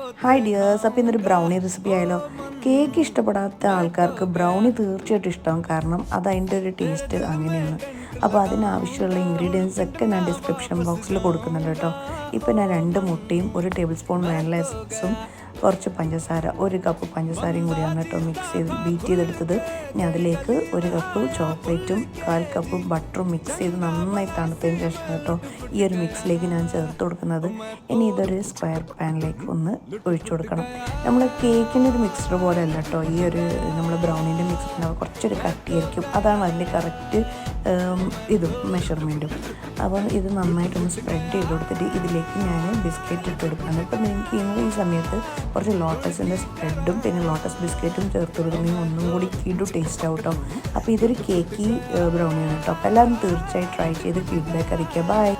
Hi dears, അപ്പോൾ ഇന്നൊരു brownie recipe ആയാലോ. കേക്ക് ഇഷ്ടപ്പെടാത്ത ആൾക്കാർക്ക് ബ്രൗണി തീർച്ചയായിട്ടും ഇഷ്ടമാവും, കാരണം അത് അതിൻ്റെ ഒരു ടേസ്റ്റ് അങ്ങനെയാണ്. അപ്പോൾ അതിനാവശ്യമുള്ള ഇൻഗ്രീഡിയൻസ് ഒക്കെ ഞാൻ ഡിസ്ക്രിപ്ഷൻ ബോക്സിൽ കൊടുക്കുന്നുണ്ട് കേട്ടോ. ഇപ്പോൾ ഞാൻ 2 മുട്ടയും 1 ടേബിൾ സ്പൂൺ വാനില എസൻസും കുറച്ച് പഞ്ചസാര, 1 കപ്പ് പഞ്ചസാരയും കൂടിയാണ് കേട്ടോ മിക്സ് ചെയ്ത് ബീറ്റ് ചെയ്തെടുത്തത്. ഇനി അതിലേക്ക് 1 കപ്പ് ചോക്ലേറ്റും 1/4 കപ്പ് ബട്ടറും മിക്സ് ചെയ്ത് നന്നായി തണുത്തതിന് ശേഷം കേട്ടോ ഈ ഒരു മിക്സിലേക്ക് ഞാൻ ചേർത്ത് കൊടുക്കുന്നത്. ഇനി ഇതൊരു സ്ക്വയർ പാനിലേക്ക് ഒന്ന് ഒഴിച്ചു കൊടുക്കണം. നമ്മൾ കേക്കിൻ്റെ ഒരു മിക്സർ പോലെ അല്ല കേട്ടോ ഈ ഒരു നമ്മൾ ബ്രൗണീൻ്റെ മിക്സർ ഉണ്ടാവുക, കുറച്ചൊരു കട്ടിയായിരിക്കും. അതാണ് അതിൻ്റെ കറക്റ്റ് ഇതും മെഷർമെൻറ്റും. അപ്പം ഇത് നന്നായിട്ടൊന്ന് സ്പ്രെഡ് ചെയ്ത് കൊടുത്തിട്ട് ഇതിലേക്ക് ഞാൻ ബിസ്ക്കറ്റ് ഇട്ട് കൊടുക്കണം. ഇപ്പം നിങ്ങൾക്ക് ഈ സമയത്ത് കുറച്ച് ലോട്ടസിൻ്റെ സ്പ്രെഡും പിന്നെ ലോട്ടസ് ബിസ്ക്കറ്റും ചേർത്ത് കൊടുക്കുന്നെങ്കിൽ ഒന്നും കൂടി കിടു ടേസ്റ്റ് ആവും കേട്ടോ. അപ്പോൾ ഇതൊരു കേക്കി ബ്രൗണിയാണ് കേട്ടോ. അപ്പോൾ എല്ലാവരും തീർച്ചയായും ട്രൈ ചെയ്ത് ഫീഡ്ബാക്ക് അറിയിക്കുക. ബൈ.